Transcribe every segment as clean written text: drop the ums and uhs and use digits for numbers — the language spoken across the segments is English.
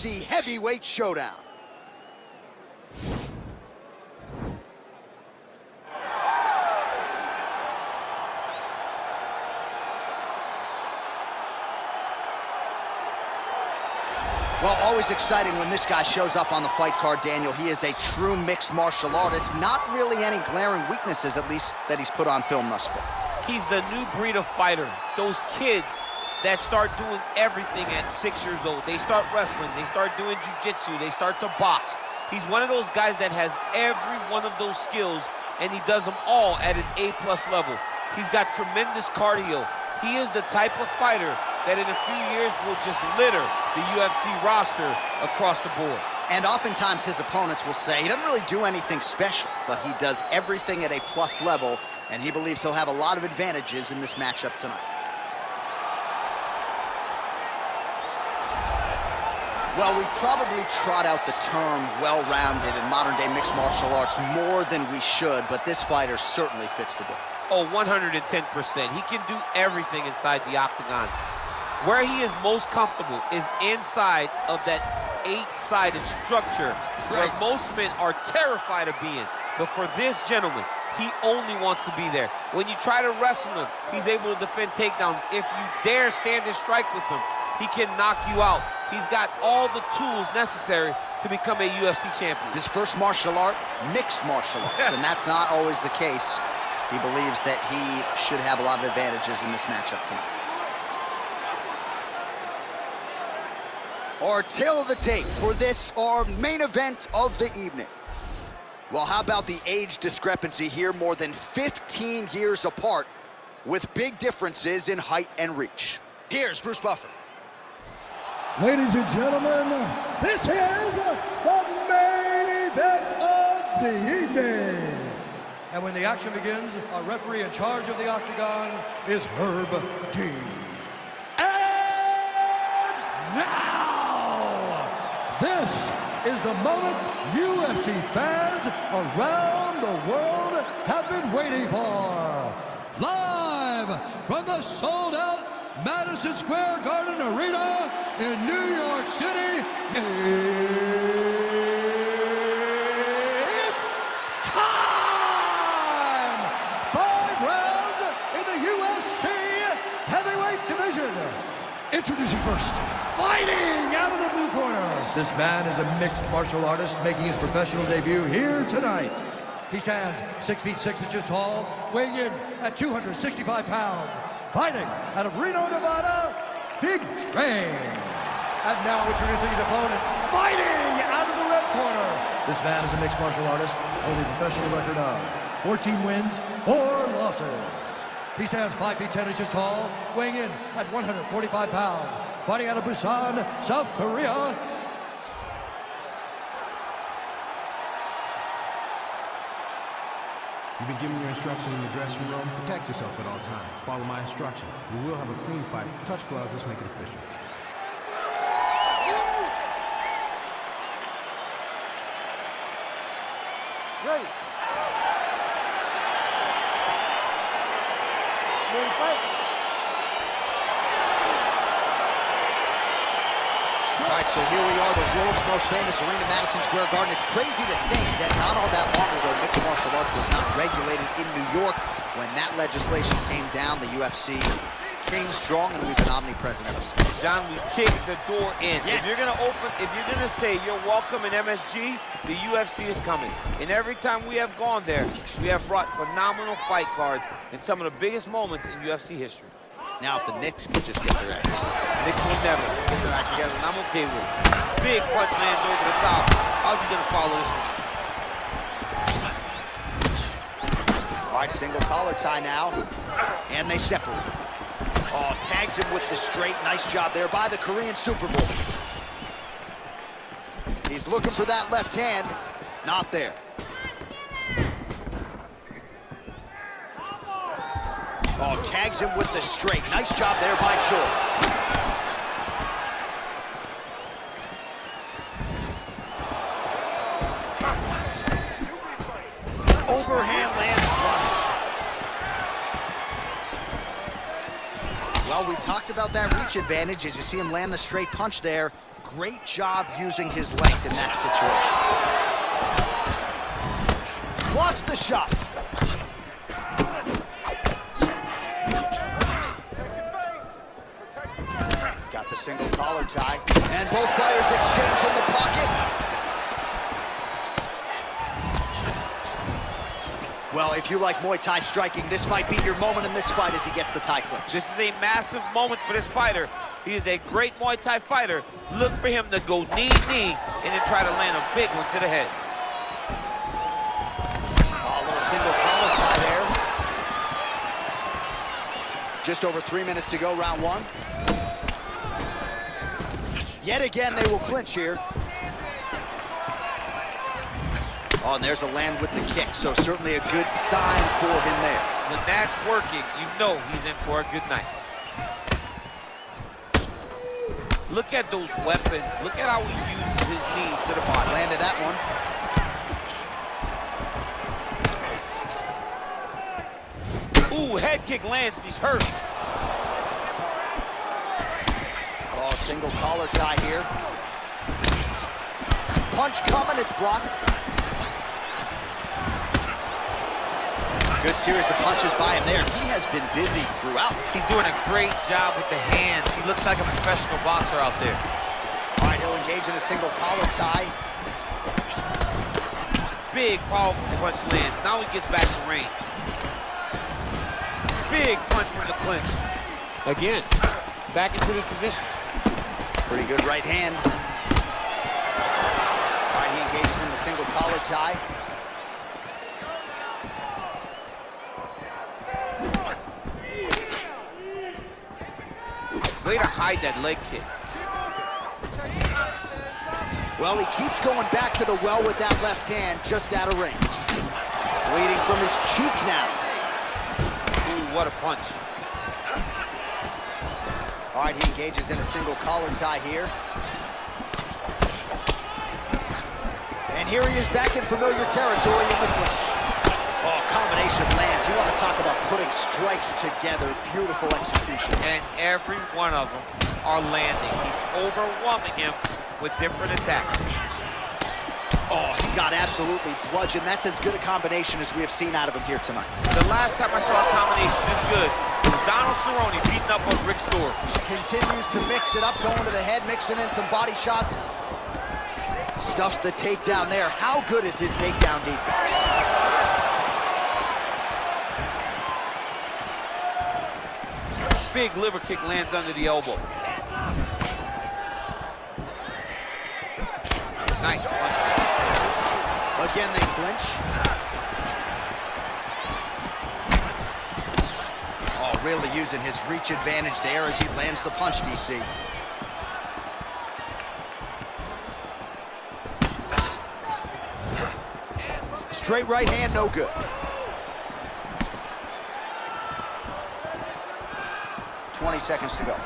UFC Heavyweight Showdown. Well, always exciting when this guy shows up on the fight card, Daniel. He is a true mixed martial artist. Not really any glaring weaknesses, at least, that he's put on film thus far. He's the new breed of fighter. Those kids that start doing everything at 6 years old. They start wrestling, they start doing jiu-jitsu, they start to box. He's one of those guys that has every one of those skills, and he does them all at an A+ level. He's got tremendous cardio. He is the type of fighter that in a few years will just litter the UFC roster across the board. And oftentimes his opponents will say he doesn't really do anything special, but he does everything at a plus level, and he believes he'll have a lot of advantages in this matchup tonight. Well, we probably trot out the term well-rounded in modern-day mixed martial arts more than we should, but this fighter certainly fits the bill. Oh, 110%. He can do everything inside the octagon. Where he is most comfortable is inside of that 8-sided structure where most men are terrified of being. But for this gentleman, he only wants to be there. When you try to wrestle him, he's able to defend takedowns. If you dare stand and strike with him, he can knock you out. He's got all the tools necessary to become a UFC champion. His first martial art, mixed martial arts, and that's not always the case. He believes that he should have a lot of advantages in this matchup tonight. Our tail of the tape for this, our main event of the evening. Well, how about the age discrepancy here? More than 15 years apart, with big differences in height and reach. Here's Bruce Buffer. Ladies and gentlemen, this is the main event of the evening. And when the action begins, our referee in charge of the octagon is Herb Dean. And now, this is the moment UFC fans around the world have been waiting for. Live from the sold-out Madison Square Garden Arena in New York City, it's time! 5 rounds in the UFC Heavyweight Division. Introducing first, fighting out of the blue corner. This man is a mixed martial artist making his professional debut here tonight. He stands 6 feet 6 inches tall, weighing in at 265 pounds. Fighting out of Reno, Nevada, Big Ray. And now introducing his opponent, fighting out of the red corner. This man is a mixed martial artist, holding a professional record of 14 wins, 4 losses. He stands 5 feet 10 inches tall, weighing in at 145 pounds. Fighting out of Busan, South Korea. You've been given your instructions in the dressing room. Protect yourself at all times. Follow my instructions. We will have a clean fight. Touch gloves. Let's make it official. Ready. Ready to fight. All right, so here we are, the world's most famous arena, Madison Square Garden. It's crazy to think that not all that long ago, mixed martial arts was not regulated in New York. When that legislation came down, the UFC came strong, and we've been omnipresent ever since. John, we kicked the door in. Yes. If you're gonna say you're welcome in MSG, the UFC is coming. And every time we have gone there, we have brought phenomenal fight cards and some of the biggest moments in UFC history. Now, if the Knicks could just get their act together. Knicks will never get their act together, and I'm okay with it. Big punch lands over the top. How's he gonna follow this one? All right, single collar tie now, and they separate. Oh, tags him with the straight. Nice job there by the Korean Super Bowl. He's looking for that left hand. Not there. Oh, tags him with the straight. Nice job there by Choi. Overhand lands flush. Well, we talked about that reach advantage as you see him land the straight punch there. great job using his length in that situation. Blocks the shot. Got the single collar tie. And both fighters exchange in the pocket. Well, if you like Muay Thai striking, this might be your moment in this fight as he gets the tie clinch. This is a massive moment for this fighter. He is a great Muay Thai fighter. Look for him to go knee, and then try to land a big one to the head. Oh, a little single collar tie there. Just over 3 minutes to go, round one. Yet again, they will clinch here. Oh, and there's a land with the kick, so certainly a good sign for him there. When that's working, you know he's in for a good night. Look at those weapons. Look at how he uses his knees to the body. Landed that one. Ooh, head kick lands and he's hurt. Oh, single collar tie here. Punch coming, it's blocked. Good series of punches by him there. He has been busy throughout. He's doing a great job with the hands. He looks like a professional boxer out there. All right, he'll engage in a single collar tie. Big, powerful punch lands. Now he gets back to range. Big punch from the clinch. Again, back into this position. Pretty good right hand. All right, he engages in the single collar tie. Way to hide that leg kick. Well, he keeps going back to the well with that left hand, just out of range. Bleeding from his cheek now. Ooh, what a punch. All right, he engages in a single collar tie here. And here he is back in familiar territory in the clinch. Oh, combination lands. You want to talk about putting strikes together. Beautiful execution. And every one of them are landing. He's overwhelming him with different attacks. Oh, he got absolutely bludgeoned. That's as good a combination as we have seen out of him here tonight. The last time I saw a combination this good was Donald Cerrone beating up on Rick Stewart. Continues to mix it up, going to the head, mixing in some body shots. Stuffs the takedown there. How good is his takedown defense? Big liver kick lands under the elbow. Nice punch. Again, they clinch. Oh, really using his reach advantage there as he lands the punch, DC. Straight right hand, no good. 20 seconds to go.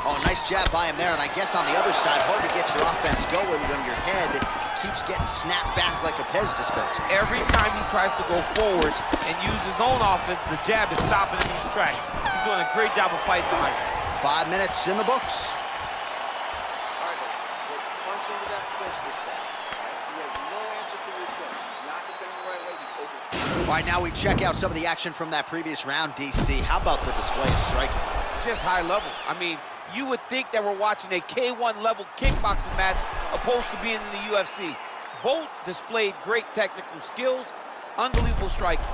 Oh, nice jab by him there, and I guess on the other side, hard to get your offense going when your head keeps getting snapped back like a Pez dispenser. Every time he tries to go forward and use his own offense, the jab is stopping him in his tracks. He's doing a great job of fighting behind him. 5 minutes in the books. All right, let's punch into that clinch this time. He has no answer for your clinch. He's not defending the right way. He's open. All right, now we check out some of the action from that previous round, DC. How about the display of striking? Just high level. I mean, you would think that we're watching a K1 level kickboxing match opposed to being in the UFC. Both displayed great technical skills, unbelievable striking.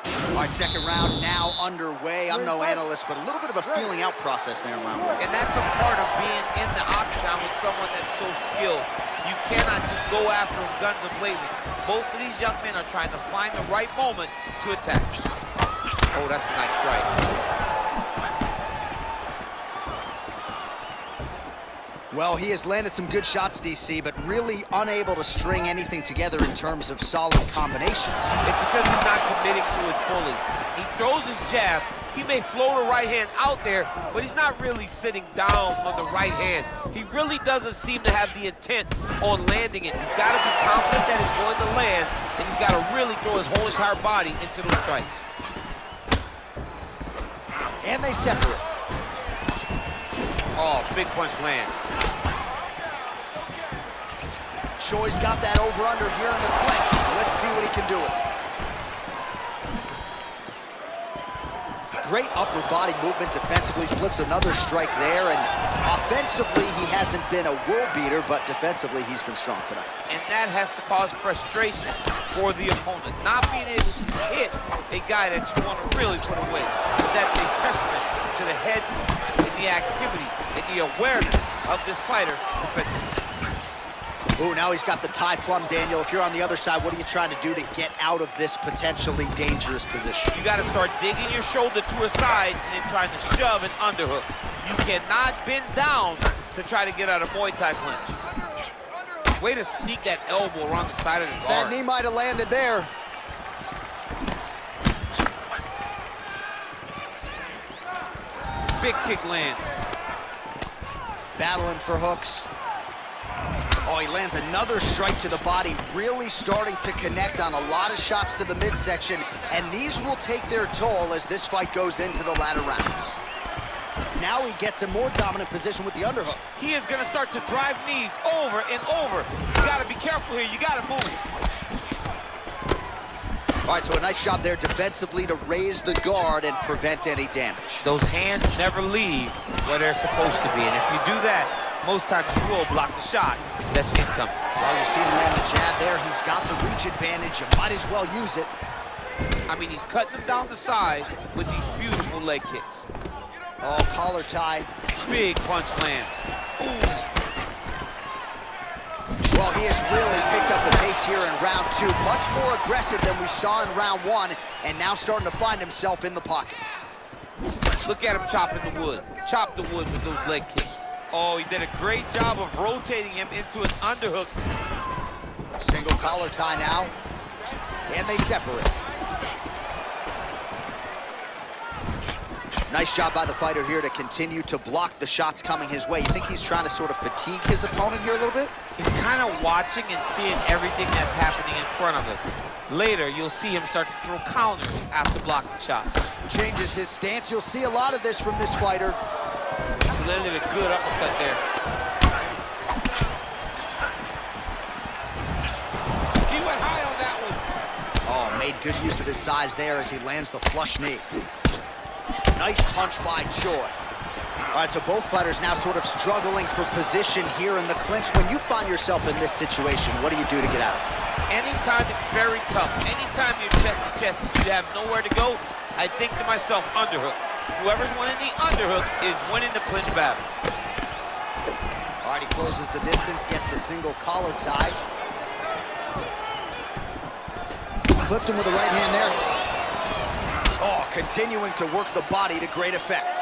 All right, second round now underway. I'm no analyst, but a little bit of a feeling out process there in round one. And that's a part of being in the octagon with someone that's so skilled. You cannot just go after them guns a-blazing. Both of these young men are trying to find the right moment to attack. Oh, that's a nice strike. Well, he has landed some good shots, DC, but really unable to string anything together in terms of solid combinations. It's because he's not committing to it fully. He throws his jab. He may float a right hand out there, but he's not really sitting down on the right hand. He really doesn't seem to have the intent on landing it. He's got to be confident that it's going to land, and he's got to really throw his whole entire body into those strikes. And they separate. Oh, big punch land. Choi's got that over-under here in the clinch. Let's see what he can do with it. Great upper body movement defensively, slips another strike there, and offensively he hasn't been a world beater, but defensively he's been strong tonight. And that has to cause frustration for the opponent. Not being able to hit a guy that you want to really put away. But that's a testament to the head and the activity and the awareness of this fighter defensively. Ooh, now he's got the tie plum, Daniel. If you're on the other side, what are you trying to do to get out of this potentially dangerous position? You got to start digging your shoulder to a side and then trying to shove an underhook. You cannot bend down to try to get out of Muay Thai clinch. Way to sneak that elbow around the side of the guard. That knee might have landed there. Big kick lands. Battling for hooks. Oh, he lands another strike to the body, really starting to connect on a lot of shots to the midsection, and these will take their toll as this fight goes into the latter rounds. Now he gets a more dominant position with the underhook. He is going to start to drive knees over and over. You got to be careful here. You got to move. All right, so a nice job there defensively to raise the guard and prevent any damage. Those hands never leave where they're supposed to be, and if you do that, most times you will block the shot that's incoming. Well, you see him land the jab there. He's got the reach advantage. You might as well use it. I mean, he's cutting them down the side with these beautiful leg kicks. Oh, collar tie. Big punch lands. Ooh. Well, he has really picked up the pace here in round two. Much more aggressive than we saw in round one, and now starting to find himself in the pocket. Look at him chopping the wood. Chop the wood with those leg kicks. Oh, he did a great job of rotating him into an underhook. Single collar tie now, and they separate. Nice job by the fighter here to continue to block the shots coming his way. You think he's trying to sort of fatigue his opponent here a little bit? He's kind of watching and seeing everything that's happening in front of him. Later, you'll see him start to throw counters after blocking shots. Changes his stance. You'll see a lot of this from this fighter. He landed a good uppercut there. He went high on that one. Oh, made good use of his size there as he lands the flush knee. Nice punch by Choi. All right, so both fighters now sort of struggling for position here in the clinch. When you find yourself in this situation, what do you do to get out? Anytime it's very tough, anytime you're chest to chest and you have nowhere to go, I think to myself, underhook. Whoever's winning the underhook is winning the clinch battle. All right, he closes the distance, gets the single collar tie. Clipped him with the right hand there. Oh, continuing to work the body to great effect.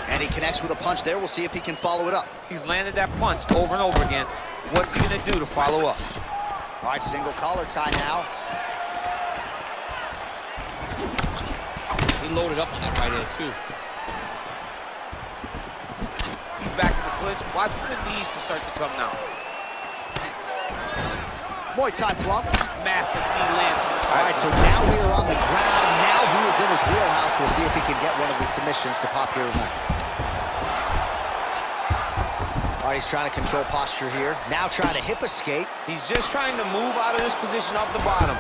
And he connects with a punch there. We'll see if he can follow it up. He's landed that punch over and over again. What's he gonna do to follow up? All right, single collar tie now. He loaded up on that right hand, too. He's back in the clinch. Watch for the knees to start to come now. Muay Thai plump. Massive knee lands. All right, so now we are on the ground. Now he is in his wheelhouse. We'll see if he can get one of his submissions to pop here tonight. All right, he's trying to control posture here. Now trying to hip escape. He's just trying to move out of this position off the bottom.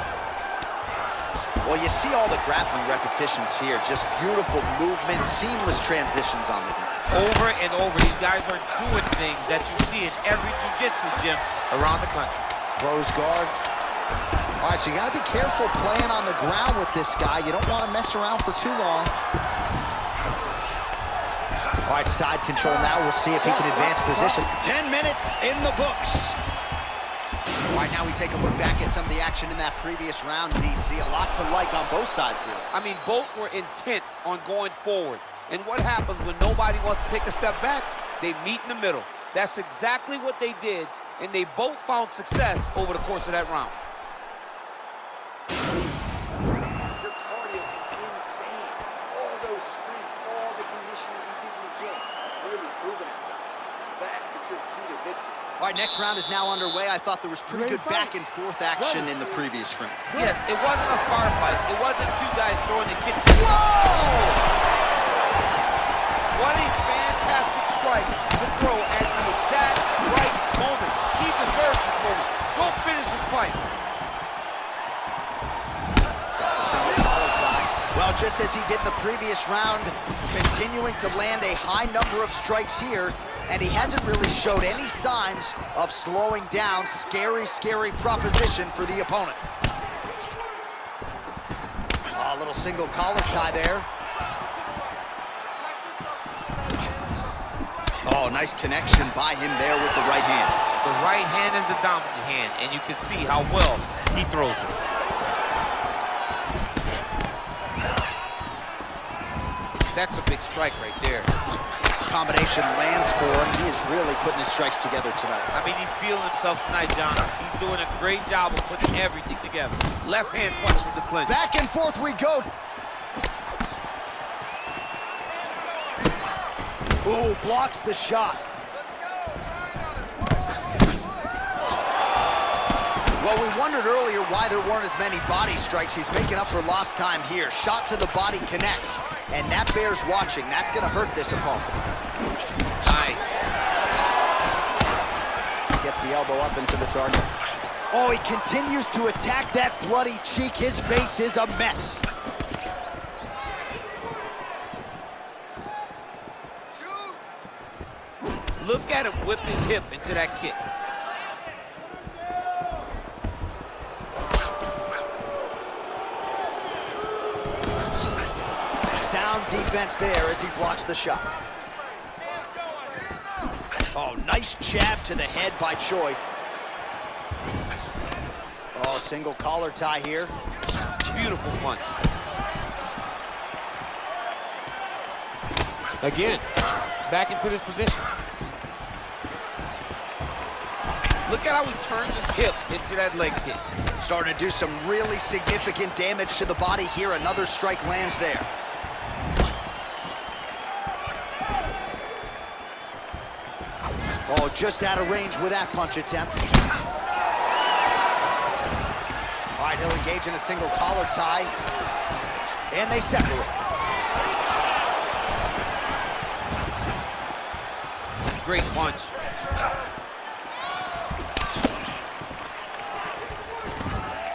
Well, you see all the grappling repetitions here. Just beautiful movement, seamless transitions on the ground. Over and over, these guys are doing things that you see in every jiu-jitsu gym around the country. Close guard. All right, so you got to be careful playing on the ground with this guy. You don't want to mess around for too long. All right, side control now. We'll see if he can advance position. 10 minutes in the books. All right, now we take a look back at some of the action in that previous round, DC. A lot to like on both sides, really. I mean, both were intent on going forward. And what happens when nobody wants to take a step back? They meet in the middle. That's exactly what they did, and they both found success over the course of that round. Your cardio is insane. All those sprints, all the conditioning we did in the gym, it's really proven itself. That is your key to victory. All right, next round is now underway. I thought there was pretty good back and forth action in the previous frame. Yes, it wasn't a firefight. It wasn't two guys throwing the kick. Whoa! What a fantastic strike to throw at the exact right moment. He deserves this moment. Go finish this fight. Well, just as he did in the previous round, continuing to land a high number of strikes here, and he hasn't really showed any signs of slowing down. Scary, scary proposition for the opponent. A little single collar tie there. Oh, nice connection by him there with the right hand. The right hand is the dominant hand, and you can see how well he throws it. That's a big strike right there. Combination lands for him. He is really putting his strikes together tonight. I mean, he's feeling himself tonight, John. He's doing a great job of putting everything together. Left hand punch from the clinch. Back and forth we go. Ooh, blocks the shot. Well, we wondered earlier why there weren't as many body strikes. He's making up for lost time here. Shot to the body connects, and that bears watching. That's going to hurt this opponent. Nice. Gets the elbow up into the target. Oh, he continues to attack that bloody cheek. His face is a mess. Look at him whip his hip into that kick. Sound defense there as he blocks the shot. Oh, nice jab to the head by Choi. Oh, single collar tie here. Beautiful punch. Again, back into this position. Look at how he turns his hip into that leg kick. Starting to do some really significant damage to the body here. Another strike lands there. Oh, just out of range with that punch attempt. All right, he'll engage in a single collar tie. And they separate. Great punch.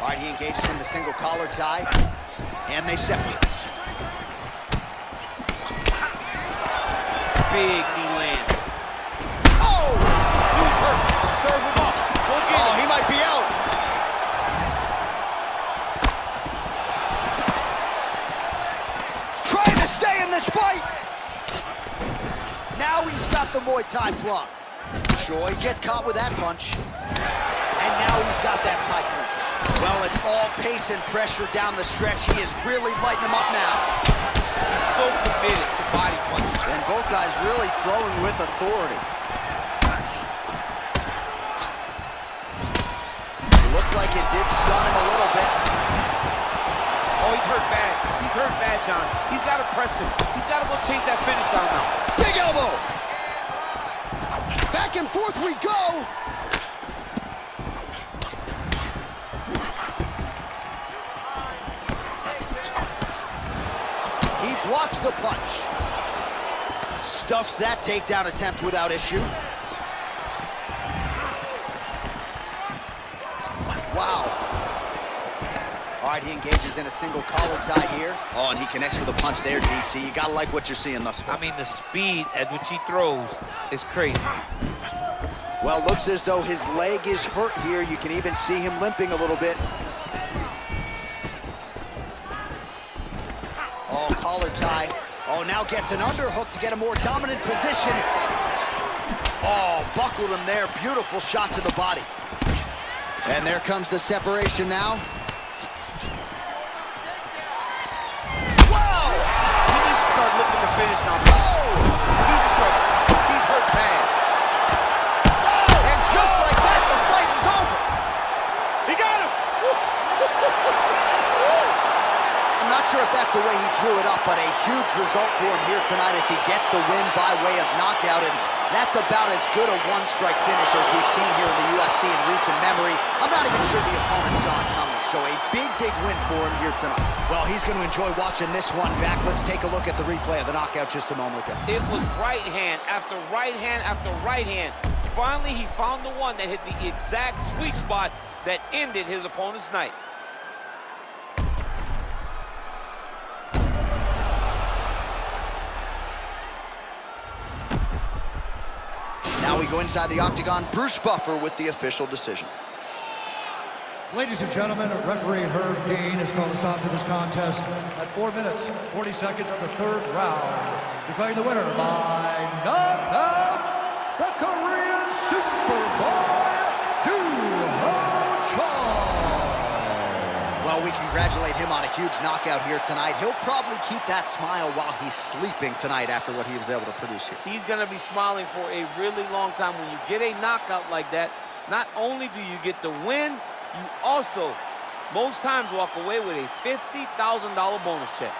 All right, he engages in the single collar tie. And they separate. Big knee land. Oh! Who's hurt? Serve him up. Go get Oh, him. he might be out. Trying to stay in this fight. Now he's got the Muay Thai plug. Choi gets caught with that punch. And now he's got that Thai clinch. Well, it's all pace and pressure down the stretch. He is really lighting him up now. He's so committed to body punches. And both guys really throwing with authority. Looked like it did stun him a little bit. Oh, he's hurt bad. He's hurt bad, John. He's got to press him. He's got to go chase that finish down now. Big elbow! Back and forth we go! He blocks the punch. Stuffs that takedown attempt without issue. Wow. All right, he engages in a single collar tie here. Oh, and he connects with a punch there, DC. You gotta like what you're seeing thus far. I mean, the speed at which he throws is crazy. Well, looks as though his leg is hurt here. You can even see him limping a little bit. Oh, collar tie. Oh, now gets an underhook to get a more dominant position. Oh, buckled him there. Beautiful shot to the body. And there comes the separation now. Whoa! He needs to start looking to finish now. He's in trouble. He's hurt bad. And just like that, the fight is over. He got him! I'm not sure if that's the way he drew it up, but a huge result for him here tonight as he gets the win by way of knockout. And that's about as good a one-strike finish as we've seen here in the UFC in recent memory. I'm not even sure the opponent saw it coming. So a big win for him here tonight. Well, he's going to enjoy watching this one back. Let's take a look at the replay of the knockout just a moment ago. It was right hand after right hand after right hand. Finally, he found the one that hit the exact sweet spot that ended his opponent's night. Now we go inside the octagon. Bruce Buffer with the official decision. Ladies and gentlemen, referee Herb Dean has called a stop to this contest at 4 minutes, 40 seconds of the third round. Declaring the winner by knockout, the Korean Superboy, Choi. Well, we congratulate him on a huge knockout here tonight. He'll probably keep that smile while he's sleeping tonight after what he was able to produce here. He's going to be smiling for a really long time. When you get a knockout like that, not only do you get the win, you also, most times, walk away with a $50,000 bonus check.